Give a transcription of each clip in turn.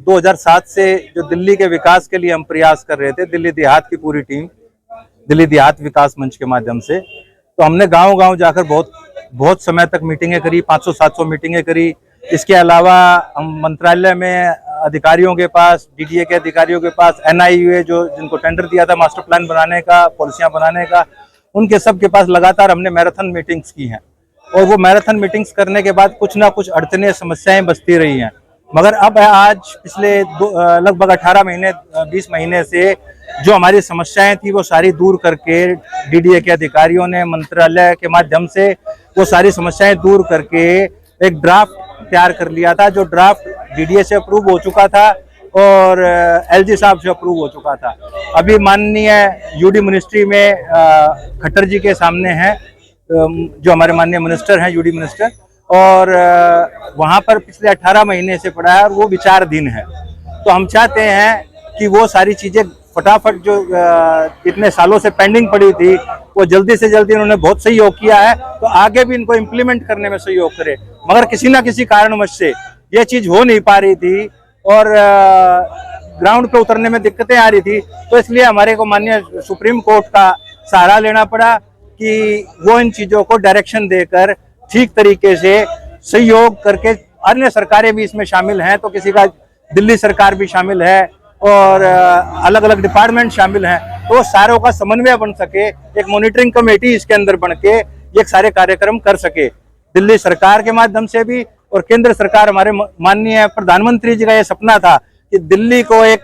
2007 से जो दिल्ली के विकास के लिए हम प्रयास कर रहे थे, दिल्ली देहात की पूरी टीम, दिल्ली देहात विकास मंच के माध्यम से, तो हमने गांव-गांव जाकर बहुत समय तक मीटिंगें करी, 500-700 मीटिंगें करी। इसके अलावा हम मंत्रालय में अधिकारियों के पास, डीडीए के अधिकारियों के पास, एनआईयूए जो जिनको टेंडर दिया था मास्टर प्लान बनाने का, पॉलिसियां बनाने का, उनके सब के पास लगातार हमने मैराथन मीटिंग्स की हैं। और वो मैराथन मीटिंग्स करने के बाद कुछ ना कुछ अड़चनें, समस्याएं बचती रही हैं। मगर अब आज पिछले लगभग 18 महीने 20 महीने से जो हमारी समस्याएं थी वो सारी दूर करके डीडीए के अधिकारियों ने मंत्रालय के माध्यम से वो सारी समस्याएं दूर करके एक ड्राफ्ट तैयार कर लिया था, जो ड्राफ्ट डीडीए से अप्रूव हो चुका था और एलजी साहब से अप्रूव हो चुका था। अभी माननीय यूडी मिनिस्ट्री में खट्टर जी के सामने है, जो हमारे माननीय मिनिस्टर हैं, यूडी मिनिस्टर, और वहाँ पर पिछले 18 महीने से पड़ा है और वो विचाराधीन है। तो हम चाहते हैं कि वो सारी चीज़ें फटाफट जो इतने सालों से पेंडिंग पड़ी थी वो जल्दी से जल्दी उन्होंने बहुत सहयोग किया है, तो आगे भी इनको इम्प्लीमेंट करने में सहयोग करे। मगर किसी ना किसी कारणवश से ये चीज़ हो नहीं पा रही थी और ग्राउंड पे उतरने में दिक्कतें आ रही थी, तो इसलिए हमारे को माननीय सुप्रीम कोर्ट का सहारा लेना पड़ा कि वो इन चीज़ों को डायरेक्शन देकर ठीक तरीके से सहयोग करके, अन्य सरकारें भी इसमें शामिल हैं, तो किसी का दिल्ली सरकार भी शामिल है और अलग अलग डिपार्टमेंट शामिल हैं, तो सारों का समन्वय बन सके, एक मॉनिटरिंग कमेटी इसके अंदर बन के ये सारे कार्यक्रम कर सके। दिल्ली सरकार के माध्यम से भी और केंद्र सरकार, हमारे माननीय प्रधानमंत्री जी का ये सपना था कि दिल्ली को एक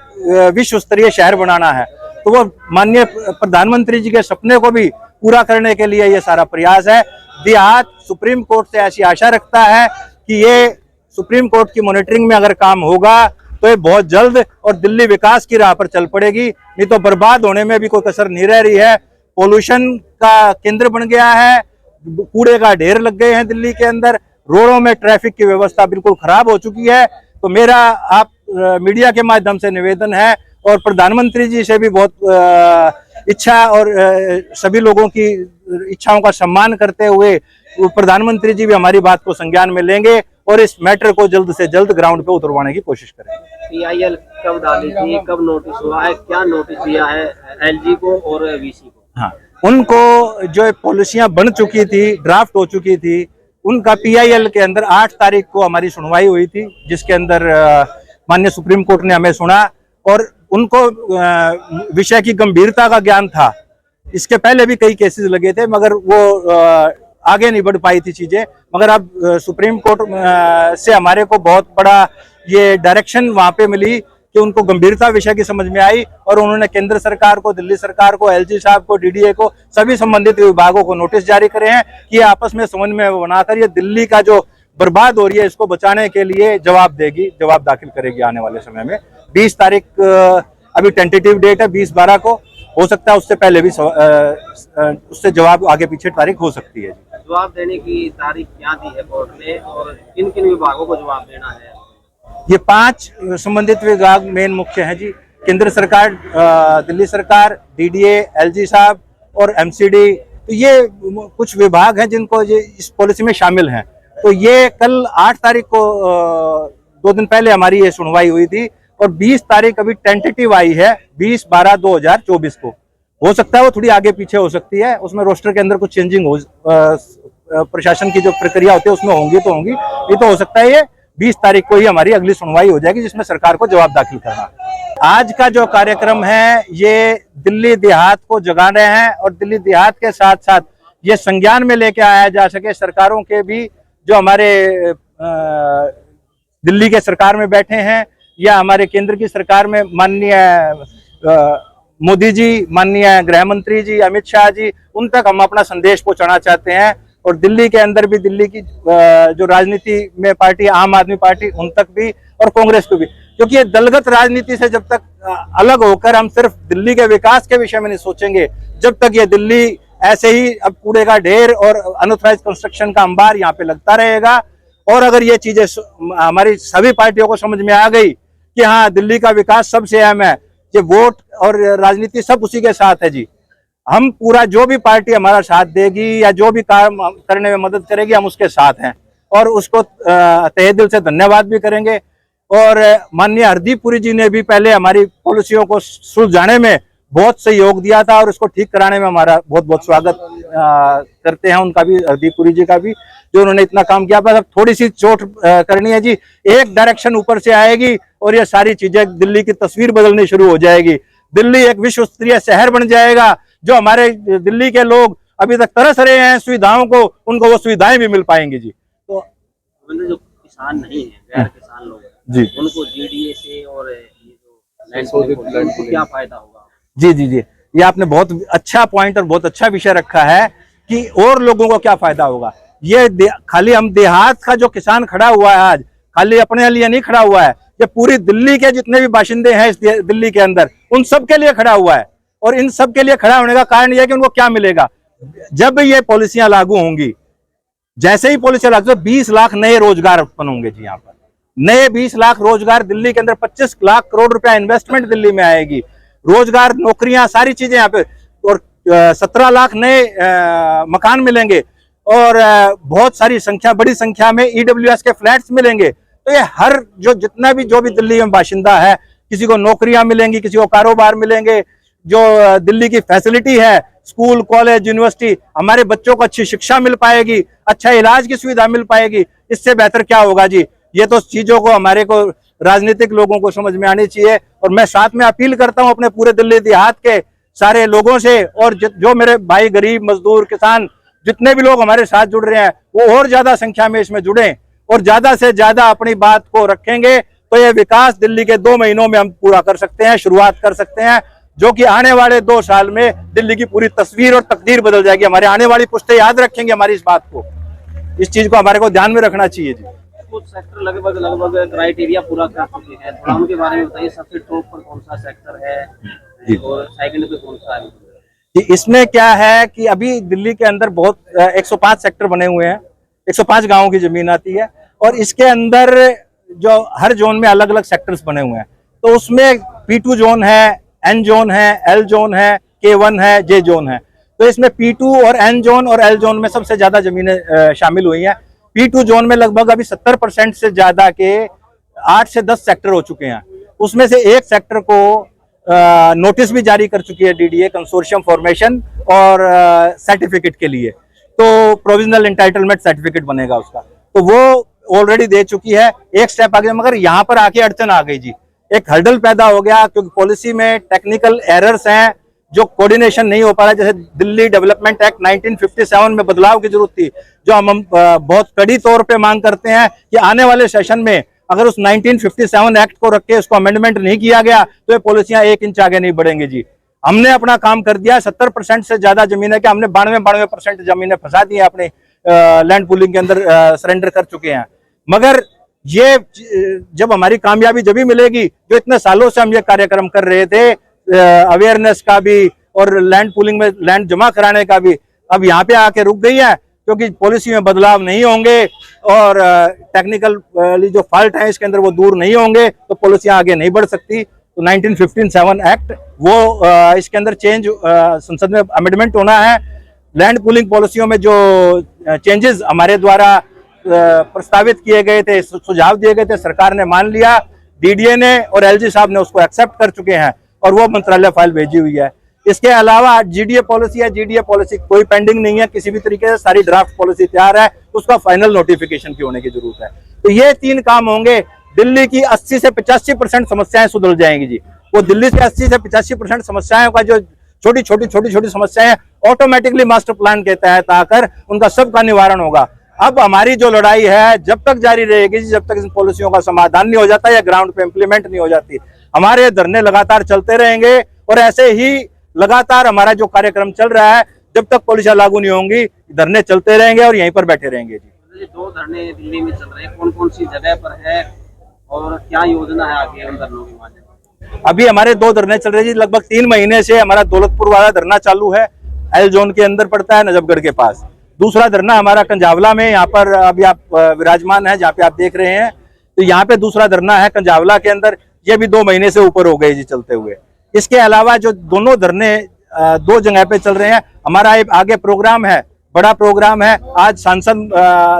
विश्व स्तरीय शहर बनाना है, तो वो माननीय प्रधानमंत्री जी के सपने को भी पूरा करने के लिए ये सारा प्रयास है। देहात सुप्रीम कोर्ट से ऐसी आशा रखता है कि ये सुप्रीम कोर्ट की मॉनिटरिंग में अगर काम होगा तो ये बहुत जल्द और दिल्ली विकास की राह पर चल पड़ेगी, नहीं तो बर्बाद होने में भी कोई कसर नहीं रह रही है। पोल्यूशन का केंद्र बन गया है, कूड़े का ढेर लग गए हैं दिल्ली के अंदर, रोडों में ट्रैफिक की व्यवस्था बिल्कुल खराब हो चुकी है। तो मेरा आप मीडिया के माध्यम से निवेदन है और प्रधानमंत्री जी से भी बहुत इच्छा और सभी लोगों की इच्छाओं का सम्मान करते हुए प्रधानमंत्री जी भी हमारी बात को संज्ञान में लेंगे और इस मैटर को जल्द से जल्द ग्राउंड पे उतरवाने की कोशिश करेंगे। पीआईएल कब डाली थी, कब नोटिस हुआ है, क्या नोटिस दिया है एलजी को और वीसी को? हाँ, उनको जो पॉलिसियां बन चुकी थी, ड्राफ्ट हो चुकी थी, उनका पीआईएल के अंदर 8 तारीख को हमारी सुनवाई हुई थी, जिसके अंदर माननीय सुप्रीम कोर्ट ने हमें सुना और उनको विषय की गंभीरता का ज्ञान था। इसके पहले भी कई केसेस लगे थे मगर वो आगे नहीं बढ़ पाई थी चीजें, मगर अब सुप्रीम कोर्ट से हमारे को बहुत बड़ा ये डायरेक्शन वहां पे मिली कि उनको गंभीरता विषय की समझ में आई और उन्होंने केंद्र सरकार को, दिल्ली सरकार को, एलजी साहब को, डीडीए को, सभी संबंधित विभागों को नोटिस जारी करे हैं कि आपस में समन्वय बनाकर ये दिल्ली का जो बर्बाद हो रही है इसको बचाने के लिए जवाब दाखिल करेगी आने वाले समय में। 20 तारीख अभी टेंटेटिव डेट है, 20/12 को, हो सकता है उससे पहले भी उससे जवाब आगे पीछे तारीख हो सकती है। जवाब देने की तारीख क्या दी है कोर्ट ने और किन किन विभागों को जवाब देना है? ये 5 संबंधित विभाग मेन मुख्य हैं जी, केंद्र सरकार, दिल्ली सरकार, डीडीए, एलजी साहब और एमसीडी। तो ये कुछ विभाग हैं जिनको ये इस पॉलिसी में शामिल हैं। तो ये कल 8 तारीख को 2 दिन पहले हमारी ये सुनवाई हुई थी और 20 तारीख अभी टेंटेटिव आई है, 20/12/2024 को। हो सकता है वो थोड़ी आगे पीछे हो सकती है, उसमें रोस्टर के अंदर कुछ चेंजिंग हो, प्रशासन की जो प्रक्रिया होती है उसमें होंगी तो होंगी, ये तो हो सकता है ये 20 तारीख को ही हमारी अगली सुनवाई हो जाएगी जिसमें सरकार को जवाब दाखिल करना। आज का जो कार्यक्रम है ये दिल्ली देहात को जगा रहे हैं और दिल्ली देहात के साथ साथ ये संज्ञान में लेके आया जा सके सरकारों के भी, जो हमारे दिल्ली के सरकार में बैठे हैं या हमारे केंद्र की सरकार में माननीय मोदी जी, माननीय गृह मंत्री जी, अमित शाह जी, उन तक हम अपना संदेश पहुंचाना चाहते हैं और दिल्ली के अंदर भी, दिल्ली की जो राजनीति में पार्टी, आम आदमी पार्टी, उन तक भी और कांग्रेस को भी, क्योंकि ये दलगत राजनीति से जब तक अलग होकर हम सिर्फ दिल्ली के विकास के विषय में नहीं सोचेंगे, जब तक ये दिल्ली ऐसे ही अब कूड़े का ढेर और अनऑथराइज्ड कंस्ट्रक्शन का अंबार यहाँ पे लगता रहेगा। और अगर ये चीजें हमारी सभी पार्टियों को समझ में आ गई कि हाँ दिल्ली का विकास सबसे अहम है, ये वोट और राजनीति सब उसी के साथ है जी, हम पूरा जो भी पार्टी हमारा साथ देगी या जो भी काम करने में मदद करेगी हम उसके साथ हैं और उसको तहे दिल से धन्यवाद भी करेंगे। और माननीय हरदीप पुरी जी ने भी पहले हमारी पॉलिसियों को सुलझाने में बहुत सहयोग दिया था और उसको ठीक कराने में हमारा बहुत बहुत स्वागत करते हैं उनका भी, हरदीप पुरी जी का भी, जो उन्होंने इतना काम किया। बस अब थोड़ी सी चोट करनी है जी, एक डायरेक्शन ऊपर से आएगी और ये सारी चीजें, दिल्ली की तस्वीर बदलनी शुरू हो जाएगी। दिल्ली एक विश्व स्तरीय शहर बन जाएगा। जो हमारे दिल्ली के लोग अभी तक तरस रहे हैं सुविधाओं को, उनको वो सुविधाएं भी मिल पाएंगी जी। तो जो किसान नहीं है, गैर किसान लोग जी, उनको जीडीए से और ये जो लैंड पूलिंग उनको क्या फायदा होगा? जी जी जी, ये आपने बहुत अच्छा पॉइंट और बहुत अच्छा विषय रखा है कि और लोगों को क्या फायदा होगा। ये खाली हम देहात का जो किसान खड़ा हुआ है आज, खाली अपने लिए नहीं खड़ा हुआ है, ये पूरी दिल्ली के जितने भी बाशिंदे हैं इस दिल्ली के अंदर, उन सब के लिए खड़ा हुआ है। और इन सब के लिए खड़ा होने का कारण यह है कि उनको क्या मिलेगा जब ये पॉलिसियां लागू होंगी। जैसे ही पॉलिसियां लागू, 20 लाख नए रोजगार उत्पन्न होंगे जी। यहाँ पर नए 20 लाख रोजगार दिल्ली के अंदर, 25 लाख करोड़ रुपया इन्वेस्टमेंट दिल्ली में आएगी, रोजगार, नौकरियां, सारी चीजें यहाँ पे, और 17 लाख नए मकान मिलेंगे और बहुत सारी संख्या, बड़ी संख्या में ईडब्ल्यूएस के फ्लैट्स मिलेंगे। तो ये हर जितना भी जो भी दिल्ली में बाशिंदा है, किसी को नौकरियां मिलेंगी, किसी को कारोबार मिलेंगे। जो दिल्ली की फैसिलिटी है, स्कूल, कॉलेज, यूनिवर्सिटी, हमारे बच्चों को अच्छी शिक्षा मिल पाएगी, अच्छा इलाज की सुविधा मिल पाएगी। इससे बेहतर क्या होगा जी। ये तो चीजों को हमारे को राजनीतिक लोगों को समझ में आनी चाहिए। और मैं साथ में अपील करता हूं अपने पूरे दिल्ली देहात के सारे लोगों से, और जो मेरे भाई गरीब मजदूर किसान जितने भी लोग हमारे साथ जुड़ रहे हैं, वो और ज्यादा संख्या में इसमें जुड़े और ज्यादा से ज्यादा अपनी बात को रखेंगे तो ये विकास दिल्ली के 2 महीनों में हम पूरा कर सकते हैं, शुरुआत कर सकते हैं, जो कि आने वाले 2 साल में दिल्ली की पूरी तस्वीर और तकदीर बदल जाएगी। हमारे आने वाली पुश्तें याद रखेंगे हमारी इस बात को, इस चीज को हमारे को ध्यान में रखना चाहिए जी। कुछ सेक्टर लगभग क्राइटेरिया पूरा कर चुके हैं, थोड़ा उनके बारे में बताइए। सबसे टॉप पर कौन सा सेक्टर है और सेकंड पे कौन सा है? इसमें क्या है कि अभी दिल्ली के अंदर बहुत 105 सेक्टर बने हुए हैं, 105 गांवों की जमीन आती है और इसके अंदर जो हर जोन में अलग अलग सेक्टर्स बने हुए हैं। तो उसमें P2 जोन है, N जोन है, L जोन है, K1 है, J जोन है। तो इसमें P2 और N जोन और L जोन में सबसे ज्यादा जमीनें शामिल हुई हैं। P2 जोन में लगभग अभी 70% से ज्यादा के 8 से 10 सेक्टर हो चुके हैं। उसमें से एक सेक्टर को नोटिस भी जारी कर चुकी है DDA, कंसोर्शियम फॉर्मेशन और सर्टिफिकेट के लिए। तो प्रोविजनल एंटाइटलमेंट सर्टिफिकेट बनेगा उसका, तो वो ऑलरेडी दे चुकी है। एक स्टेप आगे, मगर यहाँ पर आके अड़चन आ गई जी, एक हर्डल पैदा हो गया क्योंकि पॉलिसी में टेक्निकल एरर्स हैं, जो कोऑर्डिनेशन नहीं हो पा रहा। जैसे दिल्ली डेवलपमेंट एक्ट 1957 में बदलाव की जरूरत थी, जो हम बहुत कड़ी तौर पे मांग करते हैं कि आने वाले सेशन में अगर उस 1957 एक्ट को रख के उसको अमेंडमेंट नहीं किया गया तो ये पॉलिसियां 1 इंच आगे नहीं बढ़ेंगी जी। हमने अपना काम कर दिया। 70% से ज्यादा जमीनें, क्या हमने 92% जमीनें फंसा दी है अपने लैंड पूलिंग के अंदर, सरेंडर कर चुके हैं। मगर ये जब हमारी कामयाबी जब भी मिलेगी, जो इतने सालों से हम ये कार्यक्रम कर रहे थे, अवेयरनेस का भी और लैंड पूलिंग में लैंड जमा कराने का भी, अब यहाँ पे आके रुक गई है क्योंकि पॉलिसी में बदलाव नहीं होंगे और टेक्निकल जो फॉल्ट है इसके अंदर वो दूर नहीं होंगे तो पॉलिसियां आगे नहीं बढ़ सकती। तो 1957 एक्ट वो इसके अंदर चेंज, संसद में अमेंडमेंट होना है। लैंड पूलिंग पॉलिसियों में जो चेंजेस हमारे द्वारा प्रस्तावित किए गए थे, सुझाव दिए गए थे, सरकार ने मान लिया, DDA ने और LG साहब ने उसको एक्सेप्ट कर चुके हैं और वो मंत्रालय फाइल भेजी हुई है। इसके अलावा GDA पॉलिसी है, GDA पॉलिसी कोई पेंडिंग नहीं है किसी भी तरीके से, सारी ड्राफ्ट पॉलिसी तैयार है, उसका फाइनल नोटिफिकेशन की होने की जरूरत है। तो ये 3 काम होंगे, दिल्ली की 80 से 85% समस्याएं सुधर जाएंगी जी। वो दिल्ली से 80 से 85% समस्याओं का जो छोटी छोटी समस्याएं ऑटोमेटिकली मास्टर प्लान के तहत आकर उनका सबका निवारण होगा। अब हमारी जो लड़ाई है जब तक जारी रहेगी, जब तक इन पॉलिसियों का समाधान नहीं हो जाता या ग्राउंड पे इम्प्लीमेंट नहीं हो जाती। हमारे धरने लगातार चलते रहेंगे और ऐसे ही लगातार हमारा जो कार्यक्रम चल रहा है, जब तक पॉलिसियां लागू नहीं होंगी धरने चलते रहेंगे और यहीं पर बैठे रहेंगे जी। 2 धरने दिल्ली में चल रहे हैं, कौन कौन सी जगह पर है और क्या योजना है आगे उन धरनों के माध्यम? अभी हमारे 2 धरने चल रहे हैं जी। लगभग 3 महीने से हमारा दौलतपुर वाला धरना चालू है, L जोन के अंदर पड़ता है, नजफगढ़ के पास। दूसरा धरना हमारा कंजावला में, यहाँ पर अभी आप विराजमान है जहाँ पे आप देख रहे हैं, तो यहाँ पे दूसरा धरना है कंजावला के अंदर। ये भी 2 महीने से ऊपर हो गए जी चलते हुए। इसके अलावा जो दोनों धरने 2 जगह पे चल रहे हैं, हमारा एक आगे प्रोग्राम है, बड़ा प्रोग्राम है। आज सांसद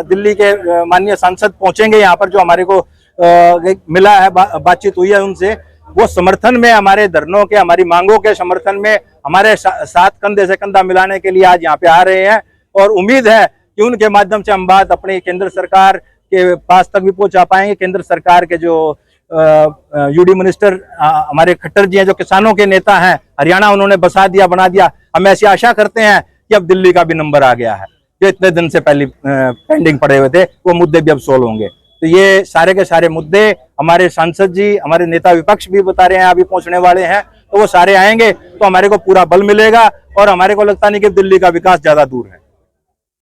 दिल्ली के माननीय सांसद पहुंचेंगे यहाँ पर, जो हमारे को मिला है, बातचीत हुई है उनसे, वो समर्थन में हमारे धरनों के, हमारी मांगों के समर्थन में हमारे साथ कंधे से कंधा मिलाने के लिए आज यहाँ पे आ रहे हैं। और उम्मीद है कि उनके माध्यम से हम बात अपनी केंद्र सरकार के पास तक भी पहुंचा पाएंगे। केंद्र सरकार के जो यूडी मिनिस्टर हमारे खट्टर जी हैं, जो किसानों के नेता हैं, हरियाणा उन्होंने बसा दिया, बना दिया। हम ऐसी आशा करते हैं कि अब दिल्ली का भी नंबर आ गया है, जो इतने दिन से पहले पेंडिंग पड़े हुए थे, वो मुद्दे भी अब सोल्व होंगे। तो ये सारे के सारे मुद्दे हमारे सांसद जी, हमारे नेता विपक्ष भी बता रहे हैं अभी पहुंचने वाले हैं, तो वो सारे आएंगे तो हमारे को पूरा बल मिलेगा। और हमारे को लगता नहीं कि दिल्ली का विकास ज्यादा दूर है।